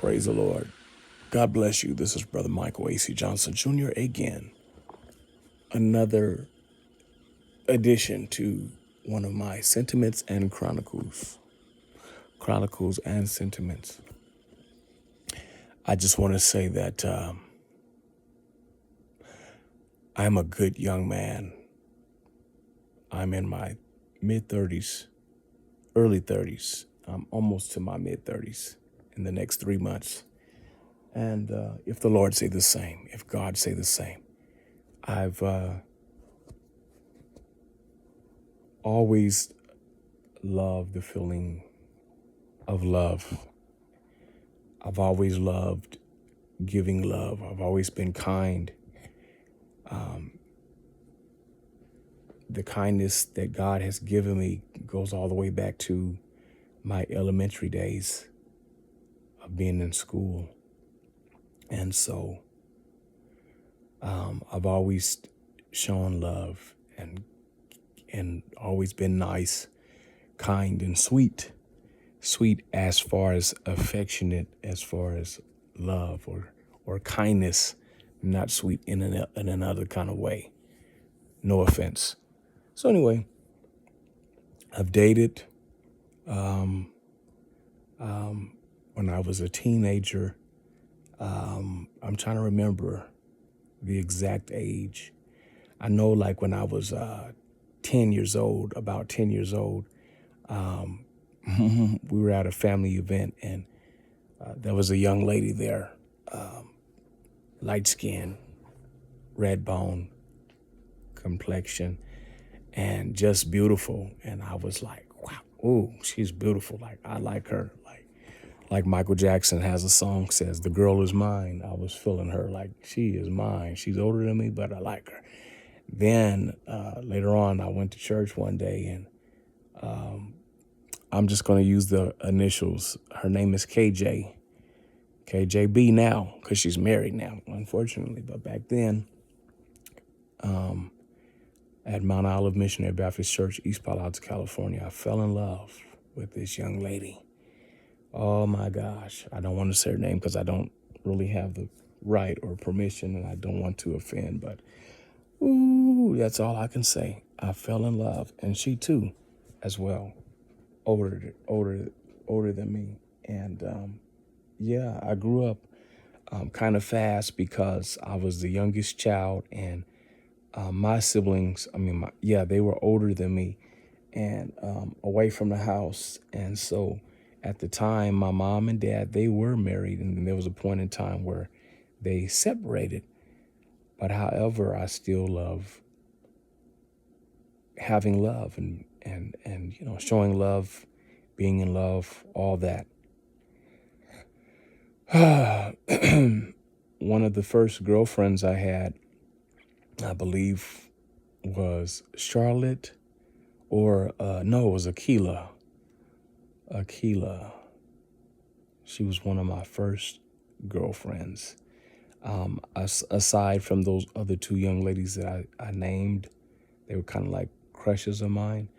Praise the Lord. God bless you. This is Brother Michael A.C. Johnson Jr. again. Another addition to one of my sentiments and chronicles. Chronicles and sentiments. I just want to say that I'm a good young man. I'm in my mid-30s, early 30s. I'm almost to my mid-30s in the next 3 months. And if the Lord say the same, if God say the same, I've always loved the feeling of love. I've always loved giving love. I've always been kind. The kindness that God has given me goes all the way back to my elementary days of being in school. And so I've always shown love and always been nice, kind, and sweet. Sweet as far as affectionate, as far as love or kindness, not sweet in another kind of way. No offense. So anyway, I've dated when I was a teenager. I'm trying to remember the exact age. I know like when I was 10 years old, about 10 years old, we were at a family event and there was a young lady there, light skin, red bone complexion, and just beautiful. And I was like, wow, ooh, she's beautiful. Like, I like her. Like Michael Jackson has a song says, "The girl is mine." I was feeling her like she is mine. She's older than me, but I like her. Then later on, I went to church one day and I'm just going to use the initials. Her name is KJ. KJB now, because she's married now, unfortunately. But back then, at Mount Olive Missionary Baptist Church, East Palo Alto, California, I fell in love with this young lady. Oh my gosh. I don't want to say her name because I don't really have the right or permission and I don't want to offend, but ooh, that's all I can say. I fell in love, and she too, as well, older than me. And yeah, I grew up kind of fast because I was the youngest child, and my siblings, they were older than me and away from the house. And so at the time, my mom and dad, they were married, and then there was a point in time where they separated. But however, I still love having love and showing love, being in love, all that. One of the first girlfriends I had, I believe, was Charlotte, or no, it was Akila. Akila. She was one of my first girlfriends. Aside from those other two young ladies that I named, they were kind of like crushes of mine.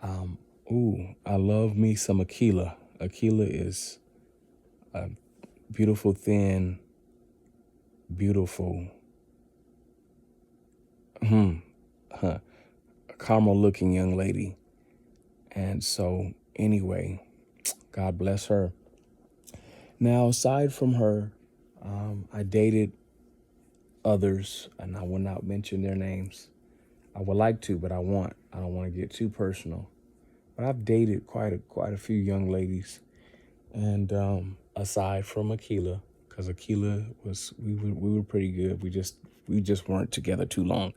I love me some Akila. Akila is a beautiful, thin, beautiful, caramel-looking young lady. And so, anyway, God bless her. Now, aside from her, I dated others, and I will not mention their names. I would like to, but I don't want to get too personal. But I've dated quite a few young ladies, and aside from Akila, because Akila we were pretty good. We just weren't together too long.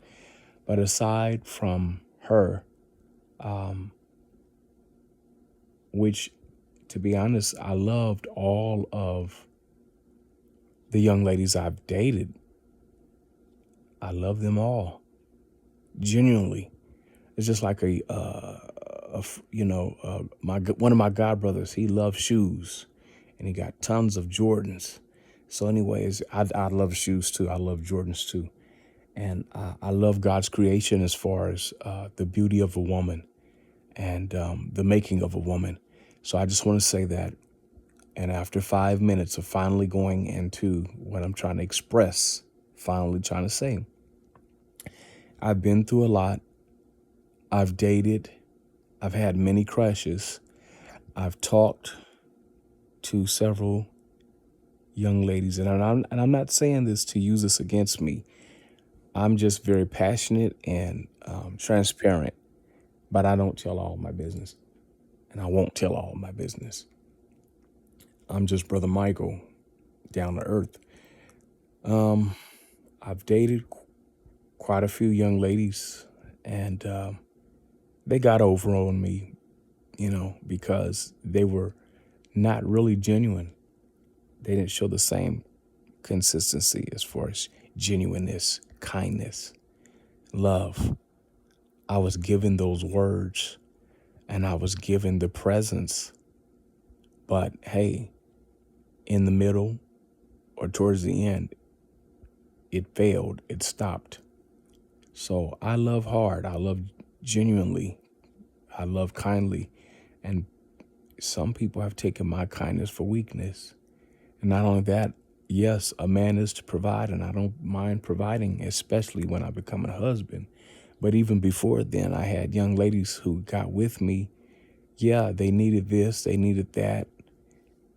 But aside from her, which, to be honest, I loved all of the young ladies I've dated. I love them all, genuinely. It's just like one of my godbrothers. He loves shoes, and he got tons of Jordans. So, anyways, I love shoes too. I love Jordans too, and I love God's creation as far as the beauty of a woman and the making of a woman. So I just want to say that And after 5 minutes of finally going into what I'm trying to express, finally trying to say, I've been through a lot. I've dated. I've had many crushes. I've talked to several young ladies, and I'm not saying this to use this against me. I'm just very passionate and transparent, but I don't tell all my business, and I won't tell all my business. I'm just Brother Michael, down to earth. I've dated quite a few young ladies, and they got over on me, because they were not really genuine. They didn't show the same consistency as far as genuineness, kindness, love. I was given those words and I was given the presence. But hey, in the middle or towards the end, it failed. It stopped. So I love hard. I love genuinely. I love kindly. And some people have taken my kindness for weakness. And not only that, yes, a man is to provide, and I don't mind providing, especially when I become a husband. But even before then, I had young ladies who got with me. Yeah, they needed this, they needed that.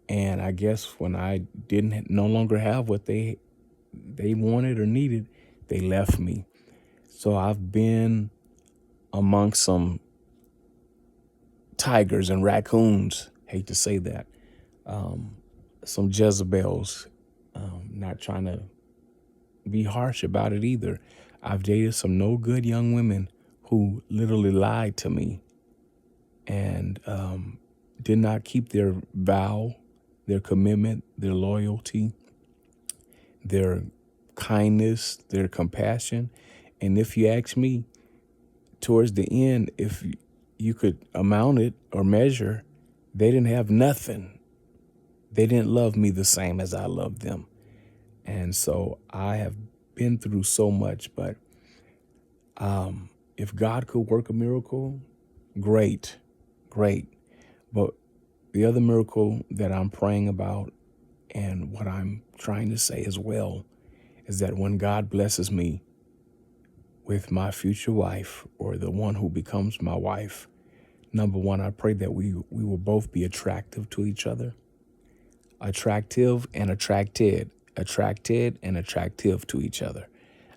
And I guess when I didn't no longer have what they wanted or needed, they left me. So I've been among some tigers and raccoons, hate to say that, some Jezebels, not trying to be harsh about it either. I've dated some no good young women who literally lied to me and did not keep their vow, their commitment, their loyalty, their kindness, their compassion. And if you ask me, towards the end, if you could amount it or measure, they didn't have nothing. They didn't love me the same as I loved them. And so I have been through so much, but if God could work a miracle, great. But the other miracle that I'm praying about and what I'm trying to say as well is that when God blesses me with my future wife or the one who becomes my wife, number one, I pray that we will both be attractive to each other. Attractive and attracted and attractive to each other.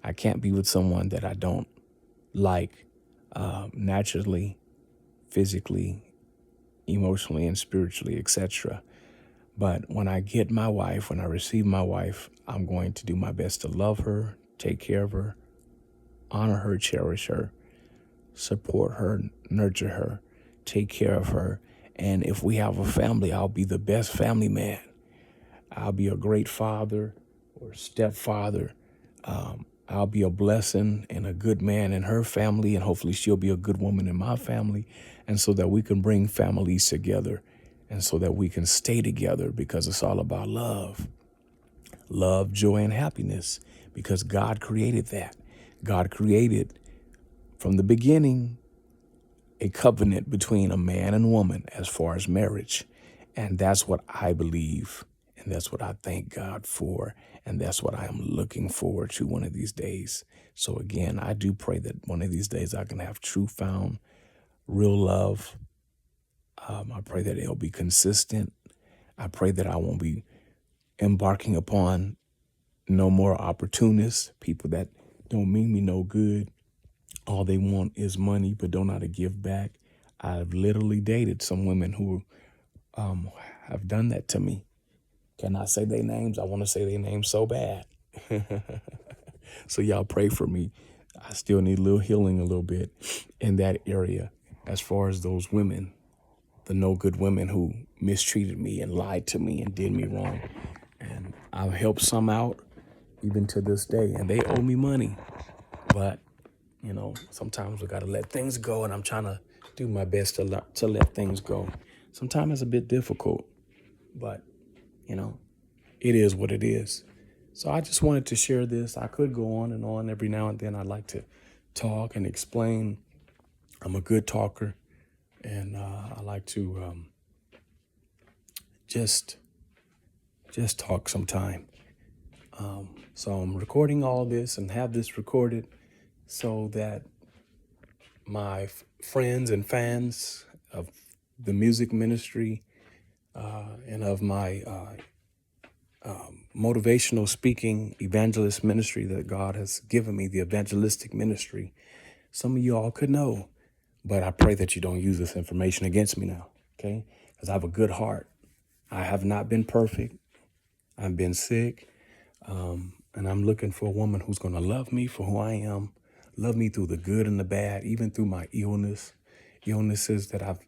I can't be with someone that I don't like naturally, physically, emotionally, and spiritually, etc. But when I get my wife, when I receive my wife, I'm going to do my best to love her, take care of her, honor her, cherish her, support her, nurture her, take care of her. And if we have a family, I'll be the best family man. I'll be a great father or stepfather. I'll be a blessing and a good man in her family, and hopefully she'll be a good woman in my family, and so that we can bring families together and so that we can stay together, because it's all about love. Love, joy, and happiness, because God created that. God created from the beginning a covenant between a man and woman as far as marriage. And that's what I believe. And that's what I thank God for. And that's what I am looking forward to one of these days. So again, I do pray that one of these days I can have true found, real love. I pray that it'll be consistent. I pray that I won't be embarking upon no more opportunists, people that don't mean me no good. All they want is money, but don't know how to give back. I've literally dated some women who have done that to me. Can I say their names? I want to say their names so bad. So y'all pray for me. I still need a little healing a little bit in that area as far as those women, the no good women who mistreated me and lied to me and did me wrong. And I've helped some out even to this day, and they owe me money. But, sometimes we got to let things go, and I'm trying to do my best to let things go. Sometimes it's a bit difficult, but, it is what it is. So I just wanted to share this. I could go on and on. Every now and then I like to talk and explain. I'm a good talker, and I like to just just talk sometime. So I'm recording all this and have this recorded so that my friends and fans of the music ministry and of my motivational speaking evangelist ministry that God has given me, the evangelistic ministry, some of you all could know. But I pray that you don't use this information against me now, okay? Because I have a good heart. I have not been perfect. I've been sick. And I'm looking for a woman who's going to love me for who I am, love me through the good and the bad, even through my illnesses that I've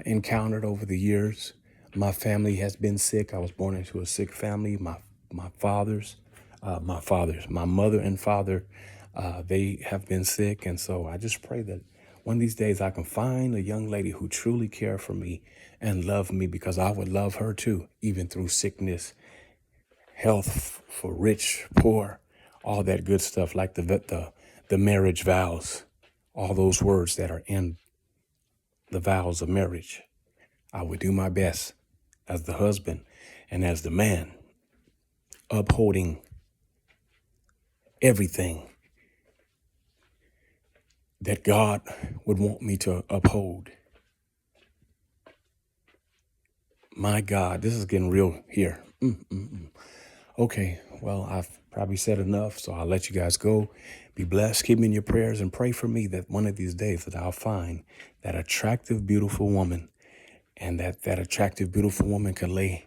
encountered over the years. My family has been sick. I was born into a sick family. My mother and father, they have been sick. And so I just pray that one of these days I can find a young lady who truly cares for me and love me, because I would love her too, even through sickness, health, for rich, poor, all that good stuff, like the marriage vows, all those words that are in the vows of marriage. I would do my best as the husband and as the man, upholding everything that God would want me to uphold. My God, this is getting real here. Okay, well, I've probably said enough, so I'll let you guys go. Be blessed. Keep me in your prayers and pray for me that one of these days that I'll find that attractive, beautiful woman, and that attractive, beautiful woman can lay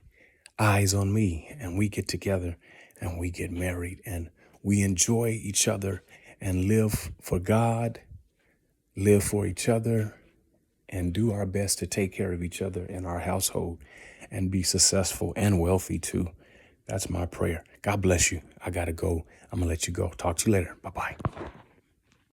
eyes on me, and we get together and we get married and we enjoy each other and live for God, live for each other, and do our best to take care of each other in our household and be successful and wealthy too. That's my prayer. God bless you. I got to go. I'm going to let you go. Talk to you later. Bye-bye.